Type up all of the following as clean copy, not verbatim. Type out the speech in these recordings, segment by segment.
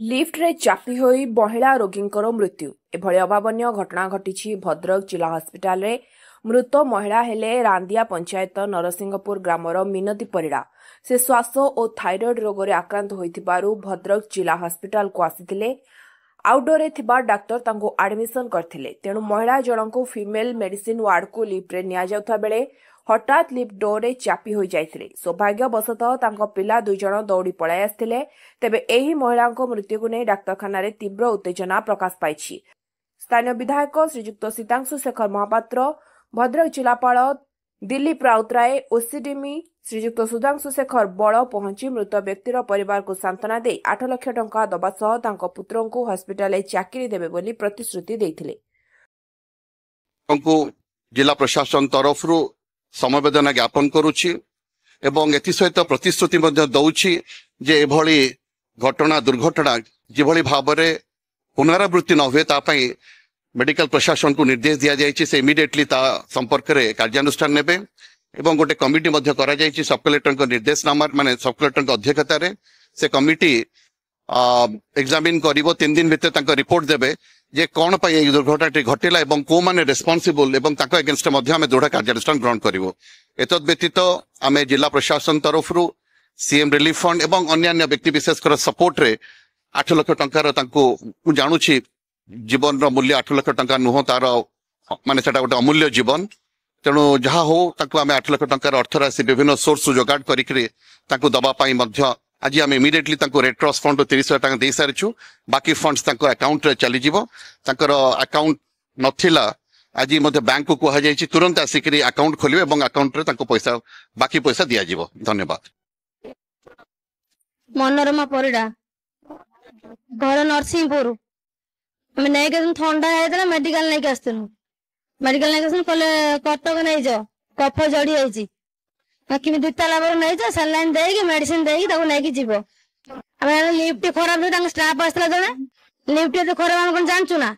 Lift रे चापी होई महिला रोगींकर मृत्यु एभଳି अभावनीय घटना घटी भद्रक जिला हस्पिटाल रे मृत महिला हेले रांदिया पंचायत नरसिंहपुर ग्रामर मिनती परिड़ा से श्वास और थायरॉइड रोग रे आक्रांत होइथिबारु भद्रक जिला हस्पिटाल को आसीथिले आउटडोर रे थिबा डाक्टर तांको एडमिशन करथिले तेणु महिला जनक फीमेल मेडिसिन वार्ड को लिफ्ट रे निया जाउथा बेले हठात लिफ्ट डोर रे चापी हो जाइथिले सौभाग्यवशतः तांको पिला दुई जण दौड़ी पळाई आस्थिले तेबे एही महिलांको मृत्यु को नै डाक्तरखाना रे तीव्र उत्तेजना प्रकाश पाइछि। स्थानीय विधायक श्रीजुक्त सीतांशु शेखर महापात्र भद्रक जिलापाल दिलीप राउतराय ओसीडीमी श्रीजुक्त सुधांशु शेखर बड़ पहुंची मृत व्यक्तिर परिवार को सांत्वना दे 8 लाख टंका दबा सह तांको पुत्रंको हस्पिटाल चाकरी देबे बोली प्रतिश्रुति देथिले। जिला प्रशासन तरफ समवेदना ज्ञापन करुछि एवं एथि सहित प्रतिश्रुति दौछि जे एभली घटना दुर्घटना जेभली भाबरे पुनरावृत्ति न हुए तापई मेडिकल प्रशासन को निर्देश दिया जायछि से इमिडिएटली ता संपर्क रे कार्यानुष्ठान नेबे एवं गोटे कमिटी मध्य करा जायछि सब कलेक्टर को निर्देशनामा माने सब कलेक्टर को अध्यक्षता रे से कमिटी एग्जामिन करिवो 3 दिन भितर तांको रिपोर्ट देबे जे कोन पई ए दुर्घटनाटी घटिला एवं को माने रेस्पोंसिबल एवं तांको अगेंस्ट मध्य हमें दृढ़ कार्यानुष्ठान ग्रहण करिवो। एतद व्यतीत आमे जिला प्रशासन तरफ सीएम रिलीफ फंड एवं अन्य व्यक्ति विशेष कर सपोर्ट रे 8 लाख टंकार तांको जानुछि जीवन रो मूल्य 8 लाख टंका नुह तार माने सेटा गोटे अमूल्य जीवन तेणु जहाँ हो तांको आमे 8 लाख टंकार अर्थ राशि विभिन्न सोर्स जोगाड़ करिकरी तांको दबा पाई मध्य आज आम इमिडिएटली रेड क्रॉस फंड 30,000 टका दे सारिछु बाकी फंड्स तांको अकाउंट रे चली जीवो तांकर अकाउंट नथिला आज मध्य बैंक को कहा जायछि तुरंत आसिकरी अकाउंट खोलिबे एवं अकाउंट रे तांको पैसा बाकी पैसा दिया जीवो। धन्यवाद। मनोरमा परिड़ा घर नरसिंहपुर मैं नहीं के ठंडा है मेडिकल नहीं के आस्तनु मेडिकल नहीं के कहले कटक नहीं जाओ कफ जड़ी आइछि कि दुताला पर नहीं जा सलाइन देगी मेडिसिन देगी ताको नहीं की जीवो आमे लिफ्ट खराब तांग स्टाफ आस्तला जने लिफ्ट तो खराब हम कोन जानचु ना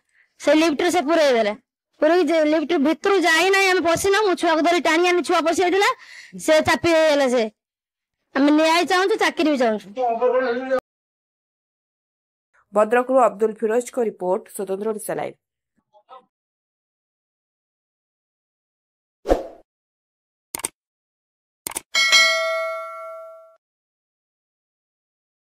से लिफ्ट से पुरे देले पुरे लिफ्ट भीतर जाई ना हम पसिना मु छुआ को धरी टाणी आनी छुआ पसि आइला से चापी गेला से हम न्याय चाहू चाकरी भी चाहू। भद्रकरू अब्दुल फिरोज को रिपोर्ट स्वतंत्र ओडिशा लाइव।